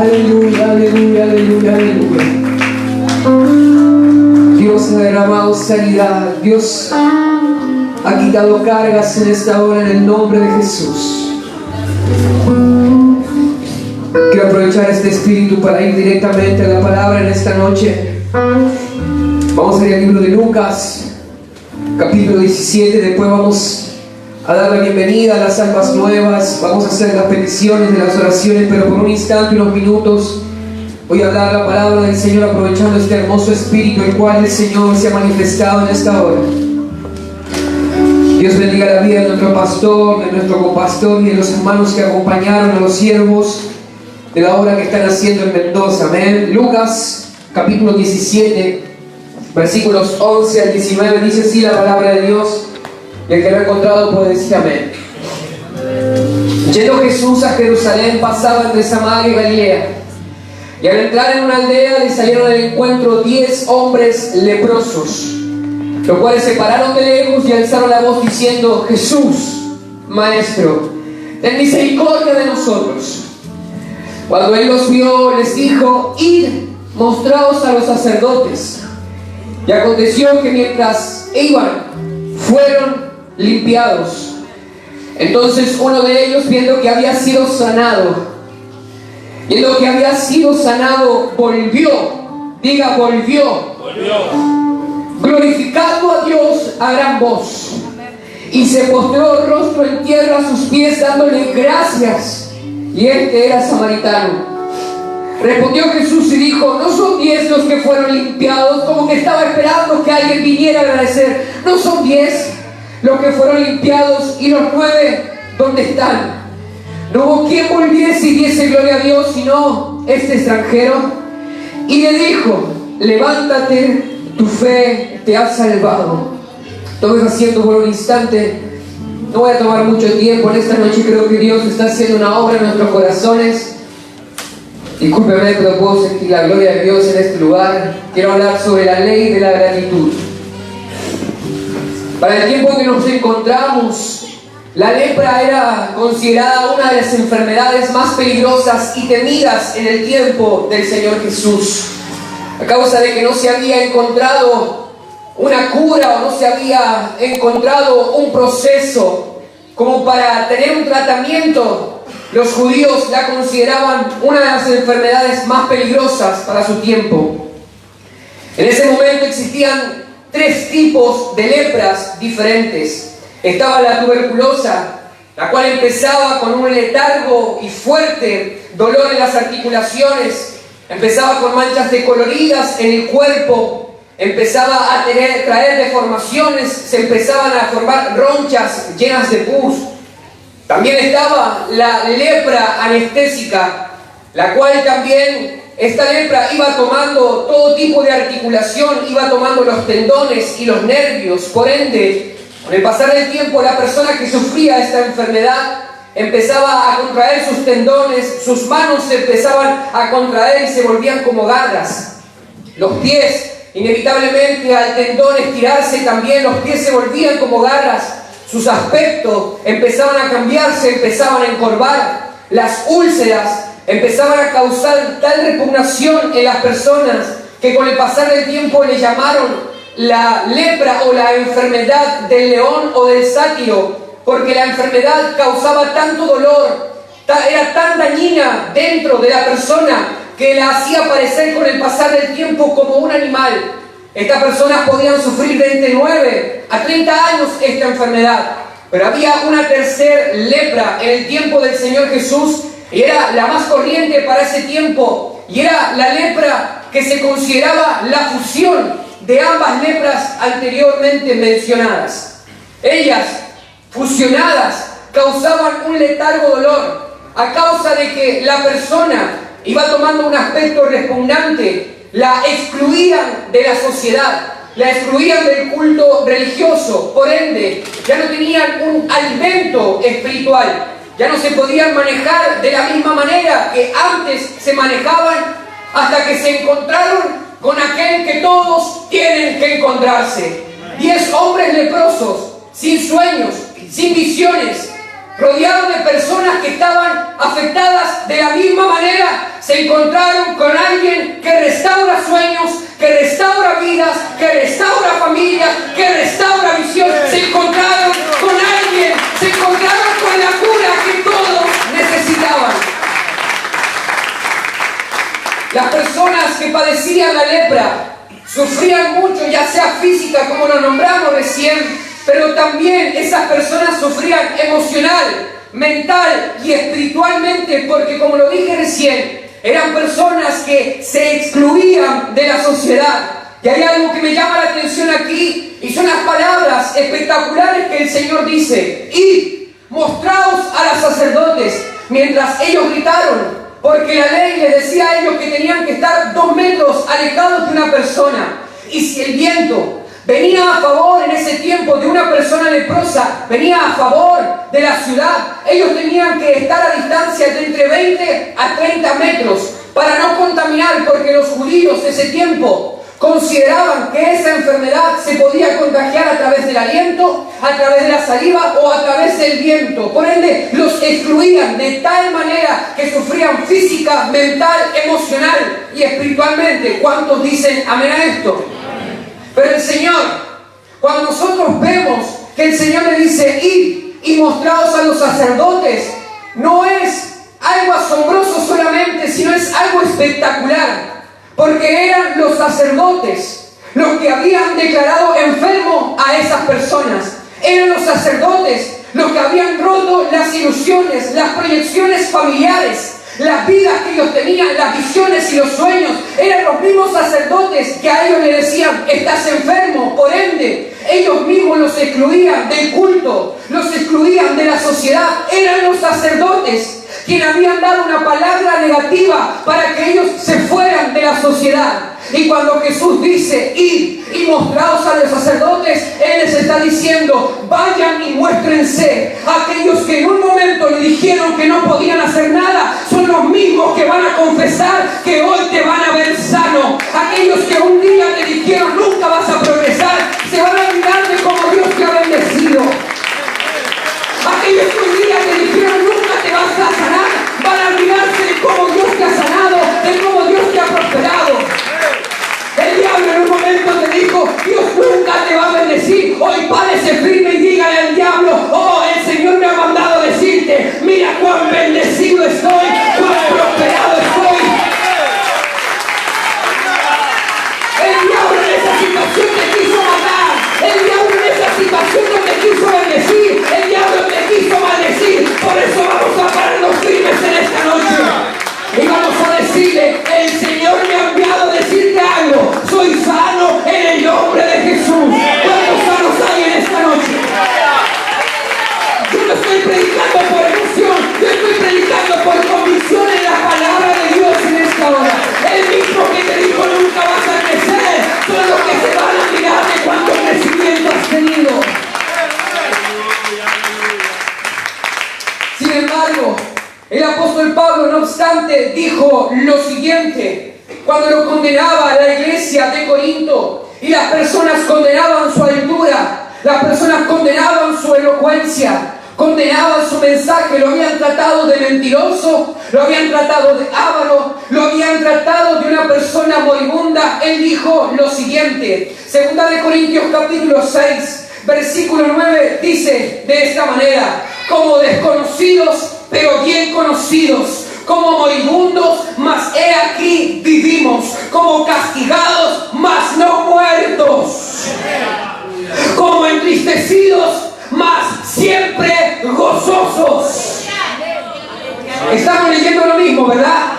Aleluya, aleluya, aleluya, aleluya. Dios ha derramado sanidad. Dios ha quitado cargas en esta hora en el nombre de Jesús. Quiero aprovechar este espíritu para ir directamente a la palabra en esta noche. Vamos a ir al libro de Lucas, capítulo 17. Después vamos a dar la bienvenida a las almas nuevas. Vamos a hacer las peticiones de las oraciones, pero por un instante, unos minutos, voy a hablar la palabra del Señor aprovechando este hermoso espíritu el cual el Señor se ha manifestado en esta hora. Dios bendiga la vida de nuestro pastor, de nuestro compastor y de los hermanos que acompañaron a los siervos de la obra que están haciendo en Mendoza. Amén. Lucas capítulo 17, versículos 11 al 19, dice así la palabra de Dios, y el que lo ha encontrado puede decir amén. Yendo Jesús a Jerusalén, pasaba entre Samaria y Galilea, y al entrar en una aldea le salieron al encuentro 10 hombres leprosos, los cuales se pararon de lejos y alzaron la voz diciendo: Jesús, Maestro, ten misericordia de nosotros. Cuando él los vio, les dijo: Id, mostraos a los sacerdotes. Y aconteció que mientras iban, fueron limpiados. Entonces uno de ellos, viendo que había sido sanado, volvió. Diga, volvió. Glorificando a Dios a gran voz. Y se postró rostro en tierra a sus pies, dándole gracias. Y este era samaritano. Respondió Jesús y dijo: ¿no son 10 los que fueron limpiados? Como que estaba esperando que alguien viniera a agradecer. ¿No son 10 los que fueron limpiados? ¿Y los 9 dónde están? No hubo quien volviese y diese gloria a Dios, sino este extranjero. Y le dijo: levántate, tu fe te ha salvado. Todo asiento por un instante. No voy a tomar mucho tiempo en esta noche. Creo que Dios está haciendo una obra en nuestros corazones. Discúlpeme, pero puedo sentir la gloria de Dios en este lugar. Quiero hablar sobre la ley de la gratitud. Para el tiempo que nos encontramos, la lepra era considerada una de las enfermedades más peligrosas y temidas en el tiempo del Señor Jesús, a causa de que no se había encontrado una cura o no se había encontrado un proceso como para tener un tratamiento. Los judíos la consideraban una de las enfermedades más peligrosas para su tiempo. En ese momento existían 3 tipos de lepras diferentes. Estaba la tuberculosa, la cual empezaba con un letargo y fuerte dolor en las articulaciones, empezaba con manchas decoloridas en el cuerpo, empezaba a traer deformaciones, se empezaban a formar ronchas llenas de pus. También estaba la lepra anestésica, la cual también, esta lepra iba tomando todo tipo de articulación, iba tomando los tendones y los nervios. Por ende, con el pasar del tiempo, la persona que sufría esta enfermedad empezaba a contraer sus tendones, sus manos se empezaban a contraer y se volvían como garras. Los pies, inevitablemente, al tendón estirarse también, los pies se volvían como garras. Sus aspectos empezaban a cambiarse, empezaban a encorvar. Las úlceras empezaban a causar tal repugnación en las personas que con el pasar del tiempo le llamaron la lepra o la enfermedad del león o del sátiro, porque la enfermedad causaba tanto dolor, era tan dañina dentro de la persona que la hacía parecer con el pasar del tiempo como un animal. Estas personas podían sufrir de entre 9 a 30 años esta enfermedad. Pero había una tercera lepra en el tiempo del Señor Jesús, y era la más corriente para ese tiempo, y era la lepra que se consideraba la fusión de ambas lepras anteriormente mencionadas. Ellas, fusionadas, causaban un letargo dolor, a causa de que la persona iba tomando un aspecto repugnante. La excluían de la sociedad, la excluían del culto religioso. Por ende, ya no tenían un alimento espiritual, ya no se podían manejar de la misma manera que antes se manejaban, hasta que se encontraron con aquel que todos tienen que encontrarse. 10 hombres leprosos, sin sueños, sin visiones, rodeado de personas que estaban afectadas de la misma manera, se encontraron con alguien que restaura sueños, que restaura vidas, que restaura familias, que restaura visión. Se encontraron con alguien, se encontraron con la cura que todos necesitaban. Las personas que padecían la lepra sufrían mucho, ya sea física, como lo nombramos recién, pero también esas personas sufrían emocional, mental y espiritualmente, porque como lo dije recién, eran personas que se excluían de la sociedad. Y hay algo que me llama la atención aquí, y son las palabras espectaculares que el Señor dice: id, mostraos a los sacerdotes. Mientras ellos gritaron, porque la ley les decía a ellos que tenían que estar 2 metros alejados de una persona. Y si el viento venía a favor en ese tiempo de una persona leprosa, venía a favor de la ciudad, ellos tenían que estar a distancia de entre 20 a 30 metros para no contaminar, porque los judíos de ese tiempo consideraban que esa enfermedad se podía contagiar a través del aliento, a través de la saliva o a través del viento. Por ende, los excluían de tal manera que sufrían física, mental, emocional y espiritualmente. ¿Cuántos dicen amén a esto? Pero el Señor, cuando nosotros vemos que el Señor le dice: id y mostraos a los sacerdotes, no es algo asombroso solamente, sino es algo espectacular. Porque eran los sacerdotes los que habían declarado enfermo a esas personas. Eran los sacerdotes los que habían roto las ilusiones, las proyecciones familiares, las vidas que ellos tenían, las visiones y los sueños. Eran los mismos sacerdotes que a ellos le decían: estás enfermo. Por ende, ellos mismos los excluían del culto, los excluían de la sociedad. Eran los sacerdotes quienes habían dado una palabra negativa para que ellos se fueran de la sociedad. Y cuando Jesús dice: id y mostraos a los sacerdotes, Él les está diciendo: vayan y muéstrense. Aquellos que en un momento le dijeron que no podían hacer nada, son los mismos que van a confesar que hoy te van a ver sano. Aquellos que un día te dijeron nunca vas a progresar, se van a olvidar de cómo Dios te ha bendecido. Aquellos que un día te dijeron nunca te vas a sanar, van a olvidarse de cómo Dios te ha sanado, de cómo Dios te ha prosperado. El diablo en un momento te dijo: Dios nunca te va a bendecir. Hoy párese firme y dígale al diablo: oh, el Señor me ha mandado a decirte, mira cuán bendecido estoy, cuán prosperado estoy. El diablo en esa situación te quiso matar, el diablo en esa situación no te quiso bendecir, el diablo te quiso maldecir. Por eso vamos a pararnos firmes en esta noche y vamos a decirle: el Señor me ha enviado a decirte algo, soy sano en el nombre de Jesús. ¿Cuántos sanos hay en esta noche? Yo no estoy predicando por emoción, yo estoy predicando por convicción en la palabra de Dios en esta hora. El mismo que te dijo nunca vas a crecer, son los que se van a mirar de cuánto crecimiento has tenido. Sin embargo, el apóstol Pablo, no obstante, dijo lo siguiente cuando lo condenaba a la iglesia de Corinto, y las personas condenaban su altura, las personas condenaban su elocuencia, condenaban su mensaje, lo habían tratado de mentiroso, lo habían tratado de avaro, lo habían tratado de una persona moribunda. Él dijo lo siguiente, 2 Corintios capítulo 6, versículo 9, dice de esta manera: como desconocidos, pero bien conocidos, como moribundos, mas he aquí vivimos, como castigados, mas no muertos, como entristecidos, mas siempre gozosos. Estamos leyendo lo mismo, ¿verdad?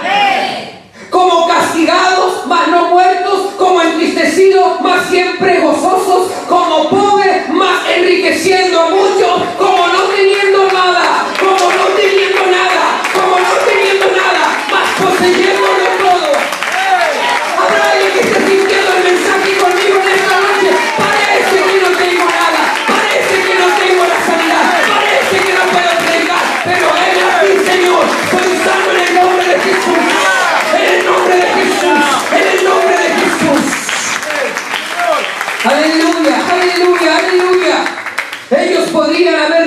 Como castigados, mas no muertos, como entristecidos, mas siempre gozosos, como pobres, mas enriqueciendo a muchos, como no teniendo nada, como no teniendo nada, como no teniendo nada, mas poseyéndolo todo. Habrá alguien que esté sintiendo el mensaje conmigo en esta noche: parece que no tengo nada, parece que no tengo la sanidad, parece que no puedo predicar, pero ven aquí, Señor, soy sano en el nombre de Jesús. En el nombre de Jesús, en el nombre de Jesús. Aleluya, aleluya, aleluya. Ellos podrían haber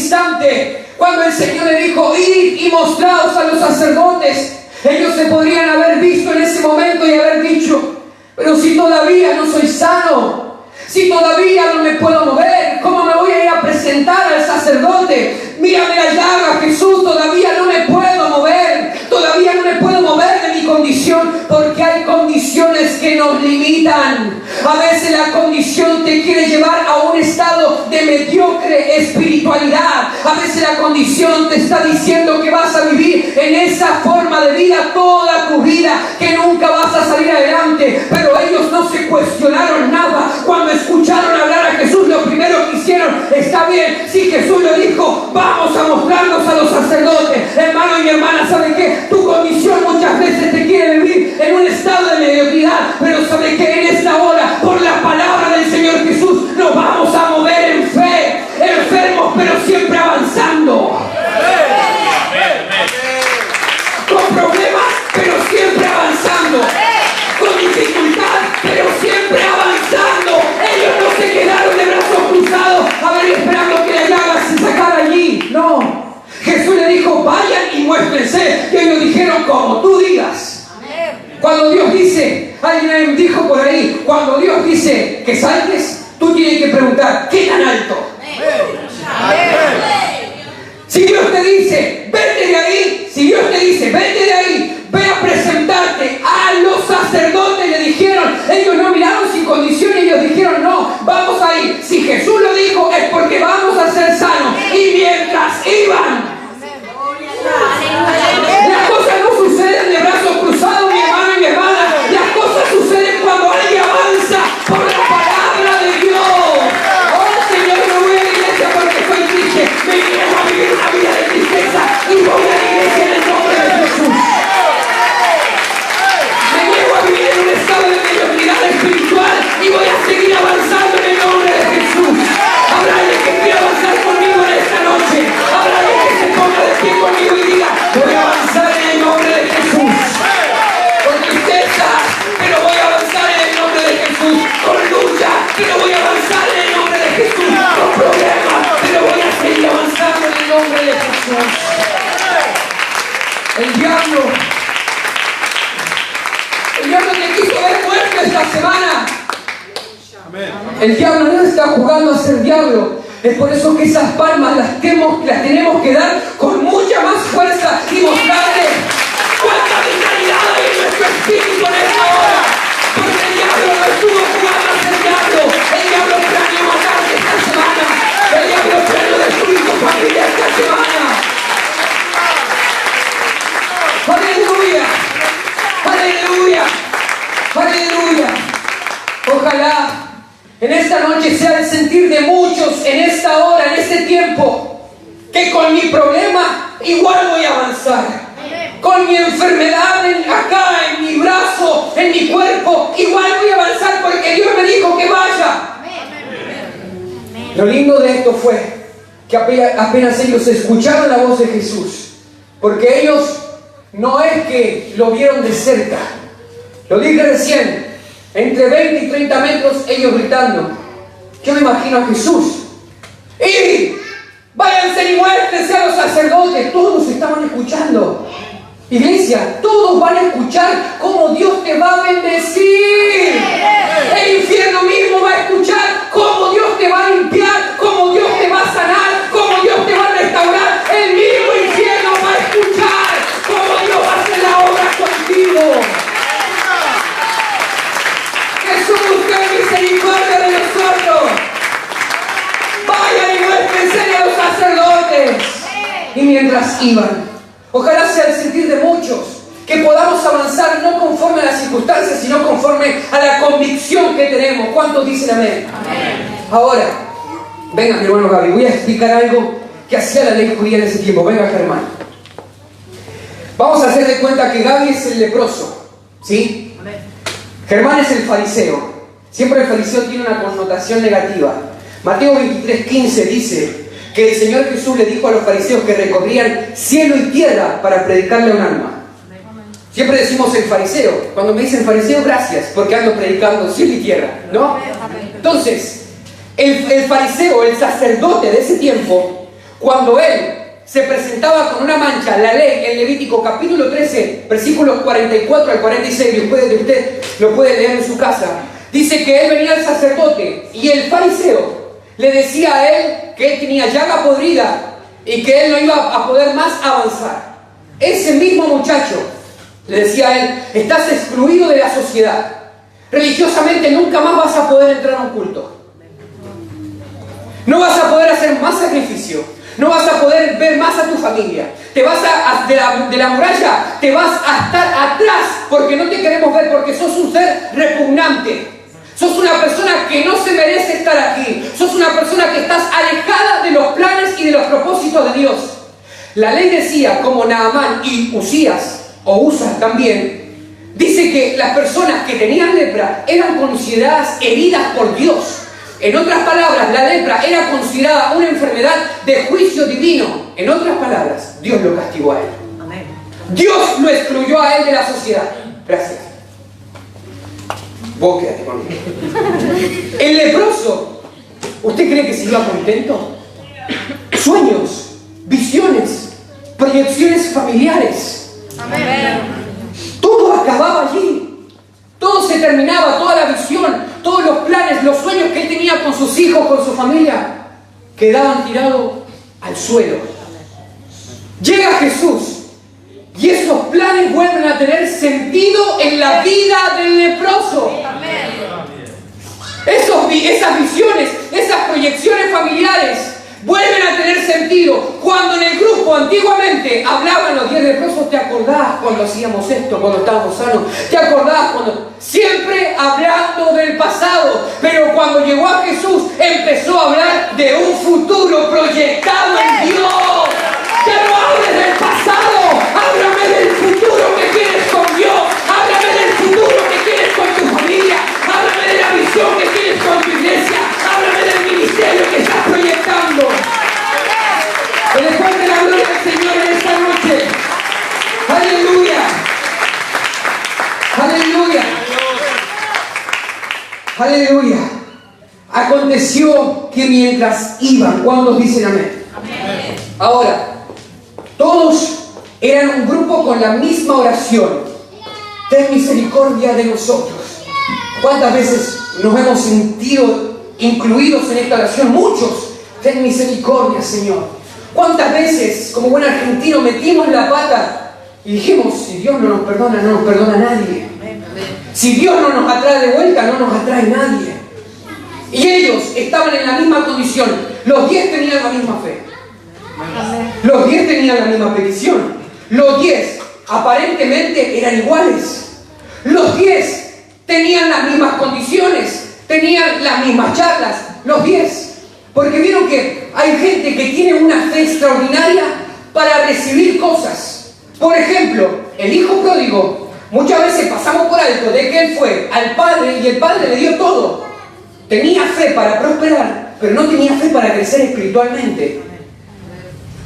instante, cuando el Señor le dijo, id y mostraos a los sacerdotes, ellos se podrían haber visto en ese momento y haber dicho, pero si todavía no soy sano, si todavía no me puedo mover, ¿cómo me voy a ir a presentar al sacerdote? Mírame la llaga, Jesús, todavía no me puedo mover, todavía no me puedo mover de mi condición, porque hay condiciones que nos limitan. A veces la condición te quiere llevar a un estado de mediocre espiritualidad. A veces la condición te está diciendo que vas a vivir en esa forma de vida toda tu vida, que nunca vas a salir adelante. Pero ellos no se cuestionaron nada. Cuando escucharon hablar a Jesús, lo primero que hicieron, está bien, si Jesús lo dijo, vamos a mostrarnos a los sacerdotes. Hermano y mi hermana, ¿sabe qué? Tu condición muchas veces te quiere vivir en un estado de mediocridad, pero ¿sabe qué? En esta hora, por la palabra del Señor Jesús, nos vamos a mover en fe, enfermos pero siempre avanzando, con problemas pero siempre avanzando, con dificultad pero siempre avanzando. Ellos no se quedaron de brazos cruzados a ver esperando que la llaga se sacara allí, no. Jesús le dijo, vayan y muéstrense, y ellos dijeron, como tú digas. Cuando Dios dice, alguien dijo por ahí, cuando Dios dice que saltes, tú tienes que preguntar, ¿qué tan alto? Si Dios te dice, vete de ahí, si Dios te dice, vete de ahí, ve a presentarte a los sacerdotes, le dijeron, ellos no miraron sin condición, ellos dijeron, no, vamos a ir. Si Jesús lo dijo, es porque vamos a ser sanos. Y mientras iban, las cosas no suceden de brazos cruzados, mi hermano y mi hermana. Las cosas suceden cuando alguien avanza por la palabra de Dios. Oh Señor, no voy a la iglesia porque soy triste. Me niego a vivir una vida de tristeza y voy a la iglesia en el nombre de Jesús. Me niego a vivir en un estado de mediocridad espiritual y voy a seguir avanzando en el nombre de Jesús. Habrá alguien que quiera avanzar conmigo en esta noche. Habrá alguien que se ponga de pie conmigo y diga, voy a avanzar en el nombre de Jesús. Con tristeza, pero voy a avanzar en el nombre de Jesús. Con lucha, pero voy a avanzar en el nombre de Jesús. Con problemas, pero voy a seguir avanzando en el nombre de Jesús. El diablo te quiso ver muerto esta semana. El diablo no está jugando a ser diablo. Es por eso que esas palmas las tenemos que dar con mucha más fuerza y mostrarle cuánta vitalidad hay en nuestro espíritu en esta hora. Porque el diablo no estuvo jugando a ser diablo. El diablo planeó matarte esta semana. El diablo planeó destruir tu familia esta semana. Aleluya. Aleluya. Aleluya. Ojalá en esta noche sea el sentir de muchos en esta hora, en este tiempo, que con mi problema igual voy a avanzar. Con mi enfermedad acá, en mi brazo, en mi cuerpo, igual voy a avanzar porque Dios me dijo que vaya. Lo lindo de esto fue que apenas ellos escucharon la voz de Jesús, porque ellos no es que lo vieron de cerca, lo dije recién. Entre 20 y 30 metros ellos gritando. Yo me imagino a Jesús. Y váyanse y muéstrense a los sacerdotes. Todos estaban escuchando. Iglesia, todos van a escuchar cómo Dios te va a bendecir. El infierno mismo va a escuchar cómo Dios te va a limpiar, cómo Dios te va a sanar, cómo Dios te va a restaurar. El mismo infierno va a escuchar cómo Dios va a hacer la obra contigo. Jesús, ten misericordia de nosotros. Vayan y muéstrense a los sacerdotes. Y mientras iban, ojalá sea el sentir de muchos, que podamos avanzar no conforme a las circunstancias, sino conforme a la convicción que tenemos. ¿Cuántos dicen amén? Amén. Ahora, venga mi hermano Gaby, voy a explicar algo que hacía la ley judía en ese tiempo. Venga Germán. Vamos a hacer de cuenta que Gaby es el leproso, ¿sí? Amén. Germán es el fariseo. Siempre el fariseo tiene una connotación negativa. Mateo 23:15 dice que el Señor Jesús le dijo a los fariseos que recorrían cielo y tierra para predicarle a un alma. Siempre decimos el fariseo. Cuando me dicen fariseo, gracias, porque ando predicando cielo y tierra, ¿no? Entonces, el fariseo, el sacerdote de ese tiempo, Cuando él se presentaba con una mancha, la ley en Levítico capítulo 13, versículos 44 al 46, usted lo puede leer en su casa, dice que él venía al sacerdote y el fariseo le decía a él que él tenía llaga podrida y que él no iba a poder más avanzar. Ese mismo muchacho le decía a él: estás excluido de la sociedad. Religiosamente nunca más vas a poder entrar a un culto. No vas a poder hacer más sacrificio. No vas a poder ver más a tu familia. Te vas de la muralla, te vas a estar atrás porque no te queremos ver, porque sos un ser repugnante. Sos una persona que no se merece estar aquí. Sos una persona que estás alejada de los planes y de los propósitos de Dios. La ley decía, como Naamán y Usías, o Usas también, dice que las personas que tenían lepra eran consideradas heridas por Dios. En otras palabras, la lepra era considerada una enfermedad de juicio divino. En otras palabras, Dios lo castigó a él. Amén. Dios lo excluyó a él de la sociedad. Gracias. Vos quedate conmigo. El leproso, ¿usted cree que se iba contento? Sueños, visiones, proyecciones familiares. Amén. Todo acababa allí. Todo se terminaba, toda la visión, todos los planes, los sueños que él tenía con sus hijos, con su familia, quedaban tirados al suelo. Llega Jesús y esos planes vuelven a tener sentido en la vida del leproso. Esas visiones, esas proyecciones familiares vuelven a tener sentido. Cuando en el grupo antiguamente hablaban los 10 leprosos, ¿te acordás cuando hacíamos esto, cuando estábamos sanos? ¿Te acordás cuando...? Siempre hablando del pasado, pero cuando llegó a Jesús empezó a hablar de un futuro proyectado en Dios. Ya no hables del pasado, háblame del futuro que tienes con Dios, háblame del futuro que tienes con tu familia, háblame de la visión que tienes con tu iglesia, háblame del ministerio que estás proyectando. Que le cuente la gloria al Señor en esta noche. Aleluya. Aleluya. Aleluya. Aconteció que mientras iban, ¿cuántos dicen amén? Amén. Ahora, todos eran un grupo con la misma oración: ten misericordia de nosotros. ¿Cuántas veces nos hemos sentido incluidos en esta oración? Muchos. Ten misericordia, Señor. ¿Cuántas veces, como buen argentino, metimos la pata y dijimos: si Dios no nos perdona, no nos perdona nadie? Si Dios no nos atrae de vuelta, no nos atrae nadie. Y ellos estaban en la misma condición. Los 10 tenían la misma fe. Los 10 tenían la misma petición. Los 10 aparentemente eran iguales. Los 10 tenían las mismas condiciones. Tenían las mismas charlas. Los 10. Porque vieron que hay gente que tiene una fe extraordinaria para recibir cosas. Por ejemplo, el hijo pródigo. Muchas veces pasamos por alto de que él fue al padre y el padre le dio todo. Tenía fe para prosperar, pero no tenía fe para crecer espiritualmente.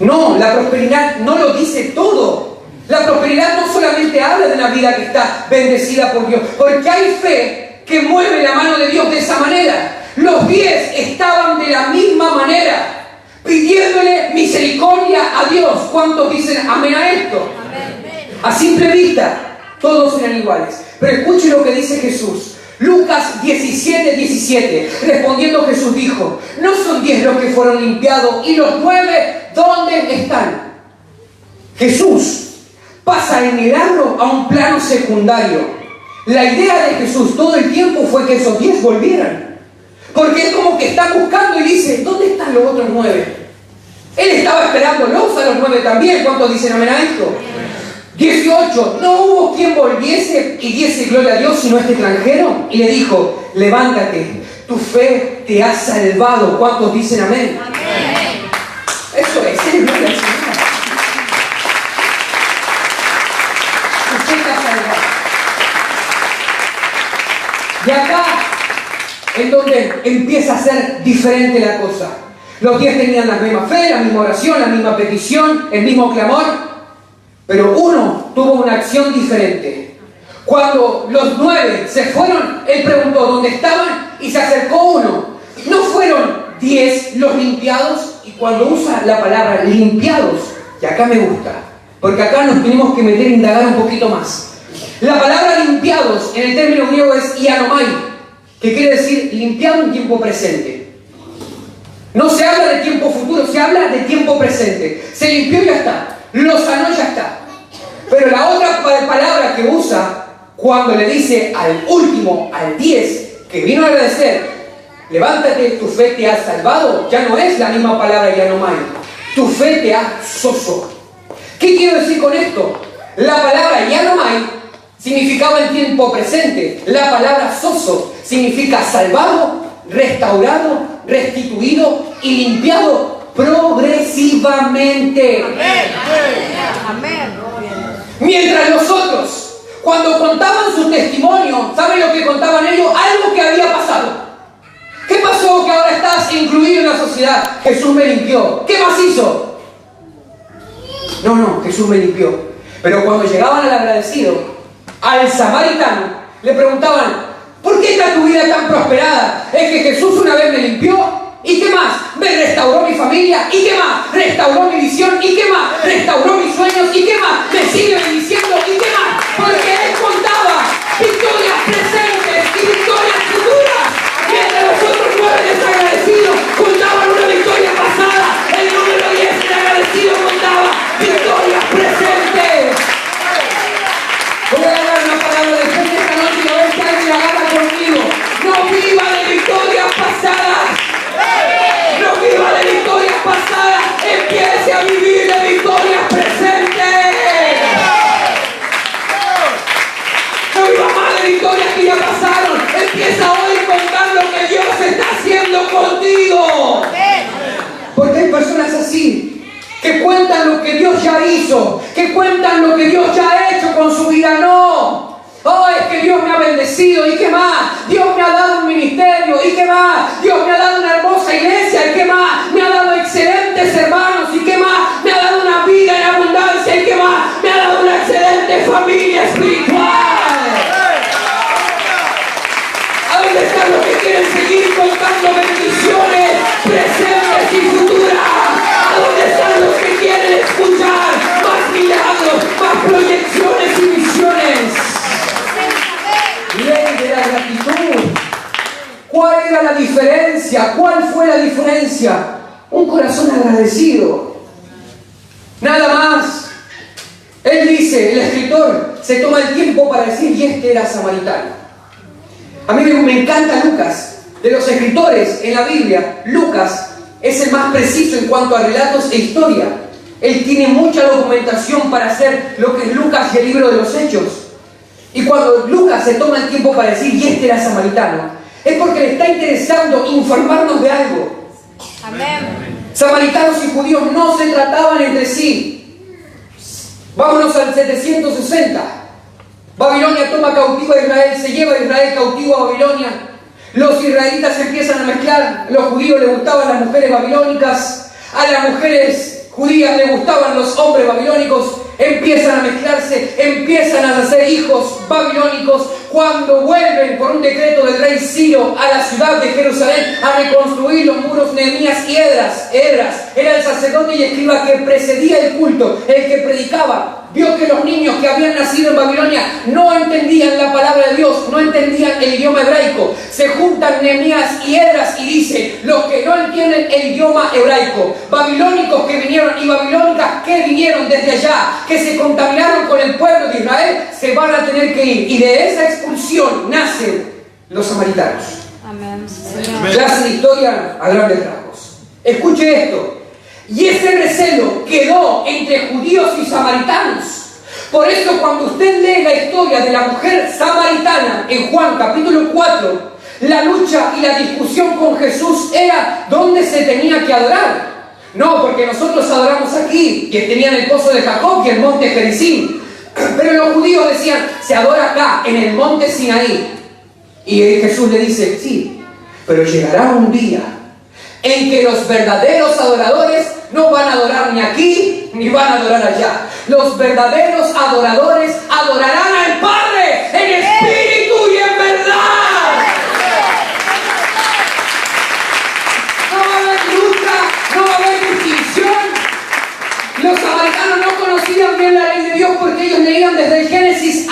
No, la prosperidad no lo dice todo. La prosperidad no solamente habla de una vida que está bendecida por Dios, porque hay fe que mueve la mano de Dios de esa manera. Los 10 estaban de la misma manera, pidiéndole misericordia a Dios. ¿Cuántos dicen amén a esto? A simple vista, todos eran iguales. Pero escuche lo que dice Jesús. Lucas 17:17. Respondiendo Jesús dijo: ¿no son 10 los que fueron limpiados? ¿Y los 9 dónde están? Jesús pasa el milagro a un plano secundario. La idea de Jesús todo el tiempo fue que esos 10 volvieran. Porque es como que está buscando y dice: ¿dónde están los otros 9? Él estaba esperándolos a los 9 también. ¿Cuántos dicen amén a esto? 18. No hubo quien volviese y diese gloria a Dios sino este extranjero. Y le dijo: levántate, tu fe te ha salvado. ¿Cuántos dicen amén? Amén. Eso es, gloria al Señor. Usted está salvado. Y acá es donde empieza a ser diferente la cosa. Los 10 tenían la misma fe, la misma oración, la misma petición, el mismo clamor. Pero uno tuvo una acción diferente. Cuando los 9 se fueron, él preguntó dónde estaban y se acercó uno. ¿No fueron 10 los limpiados? ¿Y cuando usa la palabra limpiados, y acá me gusta, porque acá nos tenemos que meter a indagar un poquito más. La palabra limpiados en el término griego es ianomai, que quiere decir limpiado en tiempo presente. No se habla de tiempo futuro, se habla de tiempo presente. Se limpió y ya está, lo sanó y ya está. Pero la otra palabra que usa cuando le dice al último, al 10, que vino a agradecer, levántate, tu fe te ha salvado, ya no es la misma palabra ianomai. Tu fe te ha soso. ¿Qué quiero decir con esto? La palabra ianomai significaba en tiempo presente. La palabra soso significa salvado, restaurado, restituido y limpiado progresivamente. Amén. Mientras los otros, cuando contaban su testimonio, ¿saben lo que contaban ellos? Algo que había pasado. ¿Qué pasó que ahora estás incluido en la sociedad? Jesús me limpió. ¿Qué más hizo? No, Jesús me limpió. Pero cuando llegaban al agradecido, al samaritano, le preguntaban, ¿por qué está tu vida tan prosperada? Es que Jesús una vez me limpió. ¿Y qué más? Me restauró mi familia. ¿Y qué más? Restauró mi visión. ¿Y qué más? Restauró mis sueños. ¿Y qué más? Me sigue bendiciendo. ¿Y qué más? Porque Él contaba victorias presentes y victorias futuras. Mientras los otros 9 desagradecidos contaban una victoria pasada, el número 10 desagradecido contaba victorias presentes. Voy a dar una palabra de fe esta noche y a ver si alguien la agarra conmigo. No viva de victorias pasadas. No viva de victorias pasadas. Empiece a vivir de victorias presentes. No viva más de victorias que ya pasaron. Empieza hoy a contar lo que Dios está haciendo contigo. Porque hay personas así que cuentan lo que Dios ya hizo, que cuentan lo que Dios ya ha hecho con su vida. No. Oh, es que Dios me ha bendecido. ¿Y qué más? Dios me ha dado un ministerio. ¿Y qué más? Dios me ha dado una hermosa iglesia. ¿Y qué más? Me ha dado excelentes hermanos. ¿Y qué más? Me ha dado una vida en abundancia. ¿Y qué más? Me ha dado una excelente familia espiritual. ¿A dónde están los que quieren seguir contando bendiciones presentes y futuras? ¿A dónde están los que quieren escuchar más milagros, más proyecciones y visiones? Ley de la gratitud. ¿Cuál era la diferencia? ¿Cuál fue la diferencia? Un corazón agradecido. Nada más. Él dice, el escritor se toma el tiempo para decir, y este era samaritano. A mí me encanta Lucas. De los escritores en la Biblia, Lucas es el más preciso en cuanto a relatos e historia. Él tiene mucha documentación para hacer lo que es Lucas y el libro de los Hechos. Y cuando Lucas se toma el tiempo para decir, y este era samaritano, es porque le está interesando informarnos de algo. Amén. Samaritanos y judíos no se trataban entre sí. Vámonos al 760. Babilonia toma cautivo a Israel, se lleva a Israel cautivo a Babilonia. Los israelitas se empiezan a mezclar. A los judíos les gustaban las mujeres babilónicas, a las mujeres judías les gustaban los hombres babilónicos. Empiezan a mezclarse, empiezan a nacer hijos babilónicos. Cuando vuelven por un decreto del rey Ciro a la ciudad de Jerusalén a reconstruir los muros, Nehemías y Esdras era el sacerdote y escriba que precedía el culto, el que predicaba. Vio que los niños que habían nacido en Babilonia no entendían la palabra de Dios, no entendían el idioma hebraico. Se juntan Nehemías y Esdras y dice, los que no entienden el idioma hebraico, babilónicos que vinieron y babilónicas que vinieron desde allá, que se contaminaron con el pueblo de Israel, se van a tener que ir. Y de esa expulsión nacen los samaritanos. Amén, Señor. Clase de historia a grandes rasgos. Escuche esto. Y ese recelo quedó entre judíos y samaritanos. Por eso cuando usted lee la historia de la mujer samaritana en Juan capítulo 4, la lucha y la discusión con Jesús era dónde se tenía que adorar. No, porque nosotros adoramos aquí, que tenían el pozo de Jacob y el monte Gerizim. Pero los judíos decían, se adora acá, en el monte Sinaí. Y Jesús le dice, sí, pero llegará un día en que los verdaderos adoradores no van a adorar ni aquí, ni van a adorar allá. Los verdaderos adoradores adorarán al Padre en espíritu y en verdad. No va a haber lucha, no va a haber Los samaritanos no conocían bien la ley de Dios porque ellos leían desde el Génesis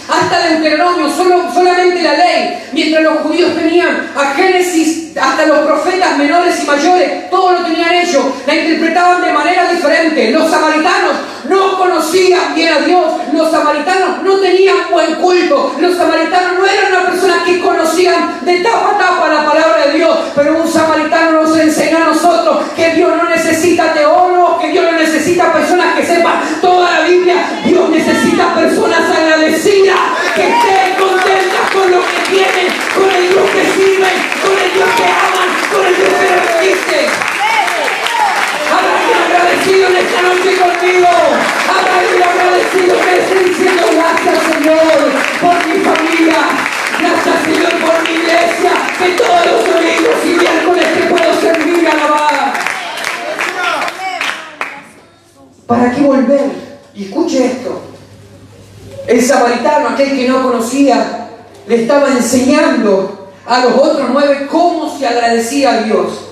hasta Deuteronomio, solamente la ley. Mientras los judíos tenían a Génesis hasta los profetas menores y mayores, todo lo tenían ellos, la interpretaban de manera diferente. Los samaritanos no conocían bien a Dios, los samaritanos no tenían buen culto, los samaritanos no eran una persona que conocían de tapa a tapa la palabra de Dios, pero un samaritano nos enseña a nosotros que Dios no necesita teólogos, que Dios no necesita personas que sepan toda la Biblia. Dios necesita personas agradecidas, que estén contentas con lo que tienen, con el Dios que sirven, con el Dios que aman, con el Dios que los bendice. Habrá alguien agradecido en esta noche conmigo. Habrá alguien agradecido que esté diciendo gracias, Señor, por mi familia. Gracias, Señor, por mi iglesia, que todos los domingos y miércoles te puedo servir y alabar. ¿Para qué volver? Y escuche esto. El samaritano, aquel que no conocía, le estaba enseñando a los otros 9 cómo se agradecía a Dios.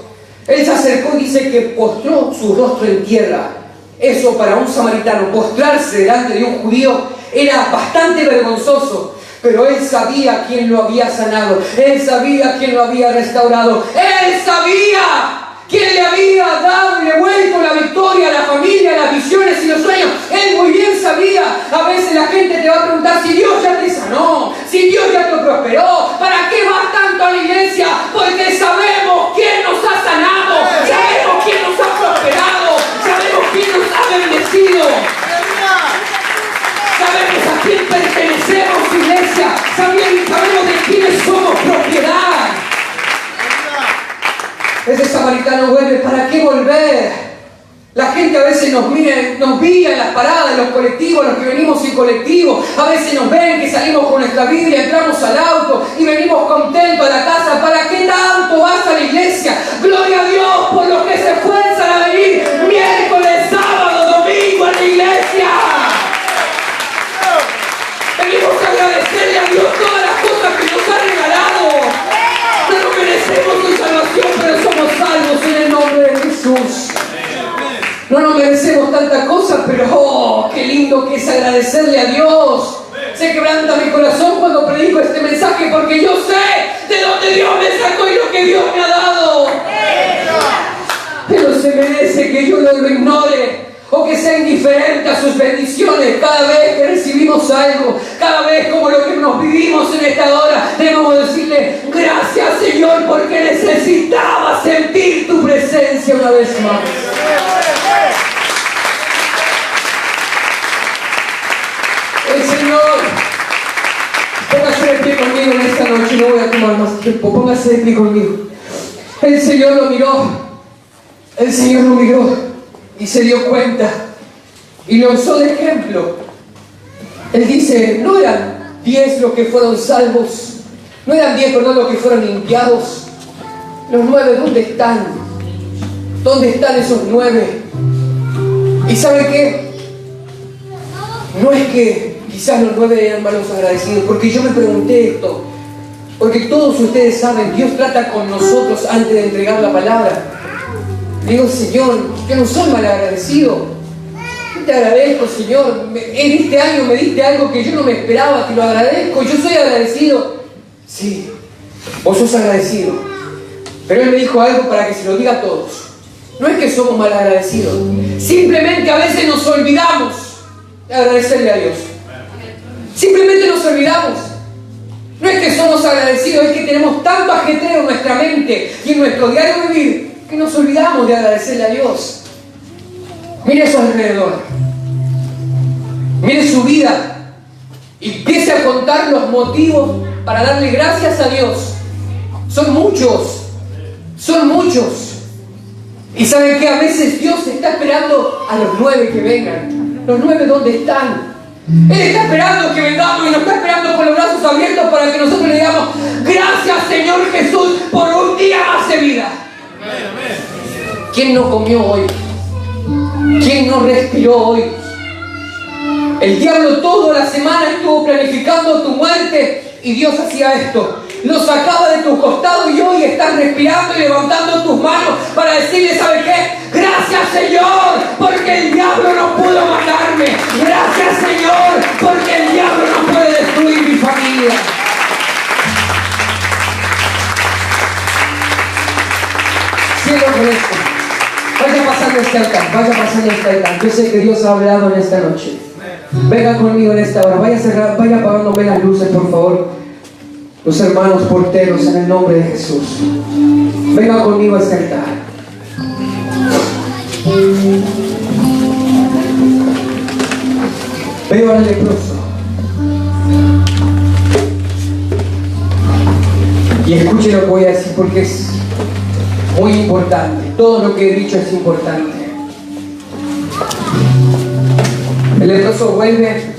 Él se acercó y dice que postró su rostro en tierra. Eso para un samaritano, postrarse delante de un judío, era bastante vergonzoso. Pero él sabía quién lo había sanado. Él sabía quién lo había restaurado. Él sabía quién le había dado y devuelto la victoria a la familia, las visiones y los sueños. Él muy bien sabía. A veces la gente te va a preguntar si Dios ya te sanó, si Dios ya te prosperó. ¿Para qué vas tanto a la iglesia? Porque sabemos quién nos ha sanado, sabemos quién nos ha prosperado, sabemos quién nos ha bendecido. Sabemos a quién pertenecemos, iglesia. Sabemos de quiénes somos propiedad. Ese samaritano vuelve. ¿Para qué volver? La gente a veces nos mira en las paradas, en los colectivos, los que venimos en colectivo. A veces nos ven que salimos con nuestra Biblia, entramos al auto y venimos contentos a la casa. ¿Para qué tanto vas a la iglesia? Gloria a Dios por los que se esfuerzan a venir miércoles, sábado, domingo a la iglesia. Venimos a agradecerle a Dios todas las cosas que nos ha regalado. No merecemos su salvación, pero somos salvos en el nombre de Jesús. No nos merecemos tantas cosas, pero qué lindo que es agradecerle a Dios. Se quebranta mi corazón cuando predico este mensaje, porque yo sé de dónde Dios me sacó y lo que Dios me ha dado. Pero se merece que yo no lo ignore o que sea indiferente a sus bendiciones. Cada vez que recibimos algo, cada vez como lo que nos vivimos en esta hora, debemos decirle gracias, Señor, porque necesitaba sentir tu presencia una vez más. El Señor, póngase de pie conmigo en esta noche, no voy a tomar más tiempo, póngase de pie conmigo. El Señor lo miró y se dio cuenta y lo usó de ejemplo. Él dice, no eran 10 los que fueron salvos, no eran 10, perdón, los que fueron limpiados. Los 9, ¿dónde están? ¿Dónde están esos 9? ¿Y sabe qué? No es que quizás los 9 eran malos agradecidos, porque yo me pregunté esto, porque todos ustedes saben, Dios trata con nosotros antes de entregar la palabra. Digo, Señor, yo no soy mal agradecido. Yo te agradezco, Señor. En este año me diste algo que yo no me esperaba, te lo agradezco. Yo soy agradecido. Sí, vos sos agradecido. Pero Él me dijo algo para que se lo diga a todos. No es que somos mal agradecidos. Simplemente a veces nos olvidamos de agradecerle a Dios. Simplemente nos olvidamos. No es que somos agradecidos, es que tenemos tanto ajetreo en nuestra mente y en nuestro diario vivir que nos olvidamos de agradecerle a Dios. Mire a su alrededor. Mire su vida. Y empiece a contar los motivos para darle gracias a Dios. Son muchos. Son muchos. Y ¿saben qué? A veces Dios está esperando a los 9 que vengan. ¿Los 9 dónde están? Él está esperando que vengamos y nos está esperando con los brazos abiertos para que nosotros le digamos gracias, Señor Jesús, por un día más de vida. ¿Quién no comió hoy? ¿Quién no respiró hoy? El diablo toda la semana estuvo planificando tu muerte y Dios hacía esto. Lo sacaba de tu costado y hoy estás respirando y levantando tus manos para decirle, ¿sabes qué? Gracias, Señor, porque Vaya pasando este altar, vaya pasando este altar. Yo sé que Dios ha hablado en esta noche. Venga conmigo en esta hora. Vaya apagándome las luces, por favor. Los hermanos porteros, en el nombre de Jesús. Venga conmigo a este altar. Veo al leproso. Y escuche lo que voy a decir porque es muy importante. Todo lo que he dicho es importante. El leproso vuelve,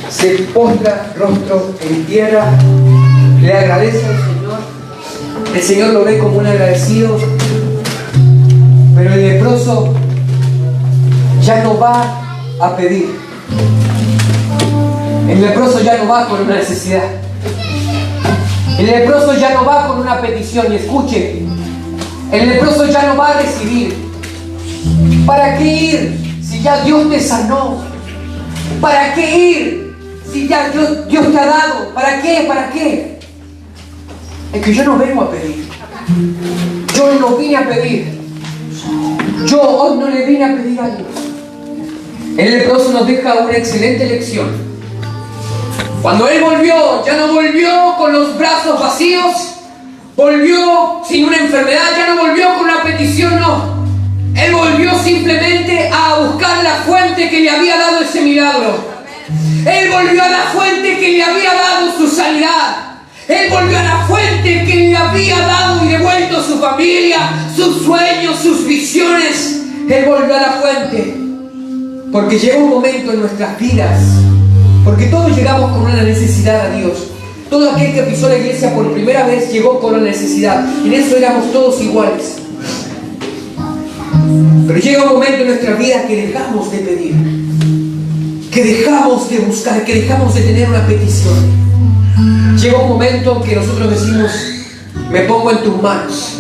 se postra rostro en tierra, le agradece al Señor. El Señor lo ve como un agradecido, pero el leproso ya no va a pedir. El leproso ya no va con una necesidad. El leproso ya no va con una petición. Y escuche, el leproso ya no va a recibir. ¿Para qué ir si ya Dios te sanó? ¿Para qué ir si ya Dios te ha dado? ¿Para qué? ¿Para qué? Es que yo no vengo a pedir. Yo no vine a pedir. Yo hoy no le vine a pedir a Dios. El leproso nos deja una excelente lección. Cuando él volvió, ya no volvió con los brazos vacíos, volvió sin una enfermedad, ya no volvió con una petición, no. Él volvió simplemente a buscar la fuente que le había dado ese milagro. Él volvió a la fuente que le había dado su sanidad. Él volvió a la fuente que le había dado y devuelto su familia, sus sueños, sus visiones. Él volvió a la fuente. Porque llega un momento en nuestras vidas, porque todos llegamos con una necesidad a Dios. Todo aquel que pisó la iglesia por primera vez llegó con una necesidad. En eso éramos todos iguales. Pero llega un momento en nuestra vida que dejamos de pedir, que dejamos de buscar, que dejamos de tener una petición. Llega un momento que nosotros decimos: me pongo en tus manos.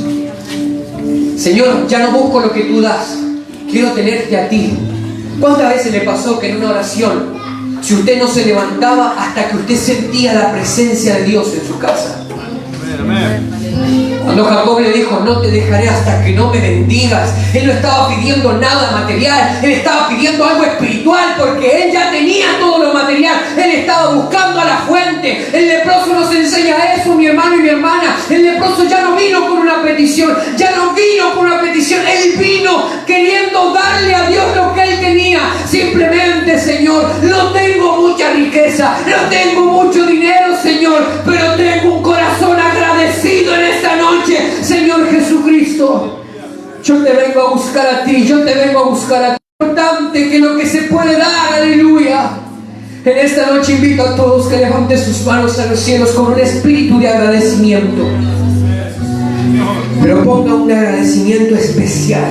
Señor, ya no busco lo que tú das, quiero tenerte a ti. ¿Cuántas veces le pasó que en una oración, si usted no se levantaba hasta que usted sentía la presencia de Dios en su casa? Cuando Jacob le dijo: no te dejaré hasta que no me bendigas, él no estaba pidiendo nada material, él estaba pidiendo algo espiritual, porque él ya tenía todo lo material. Él estaba buscando a la fuente. El leproso nos enseña eso, mi hermano y mi hermana. El leproso ya no vino con una petición, ya no vino con una petición, él vino queriendo darle a Dios lo que él tenía. Simplemente: Señor, no tengo mucha riqueza, no tengo mucho dinero, Señor, pero tengo un corazón agradecido en esta noche. Señor Jesucristo, yo te vengo a buscar a ti, yo te vengo a buscar a ti. Importante que lo que se puede dar, aleluya. En esta noche invito a todos que levanten sus manos a los cielos con un espíritu de agradecimiento, pero ponga un agradecimiento especial.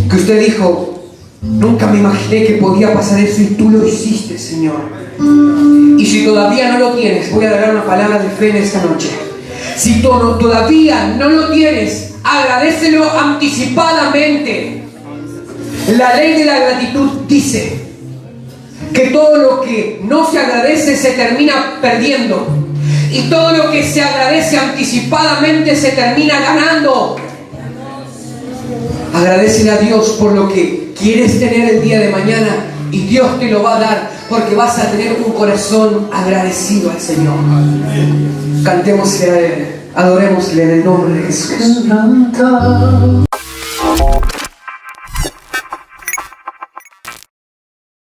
Que usted dijo: nunca me imaginé que podía pasar eso, y tú lo hiciste, Señor. Y si todavía no lo tienes, voy a dar una palabra de fe en esta noche. Si todavía no lo tienes, agradécelo anticipadamente. La ley de la gratitud dice que todo lo que no se agradece se termina perdiendo, y todo lo que se agradece anticipadamente se termina ganando. Agradecele a Dios por lo que quieres tener el día de mañana, y Dios te lo va a dar, porque vas a tener un corazón agradecido al Señor. Cantémosle a Él, adorémosle en el nombre de Jesús.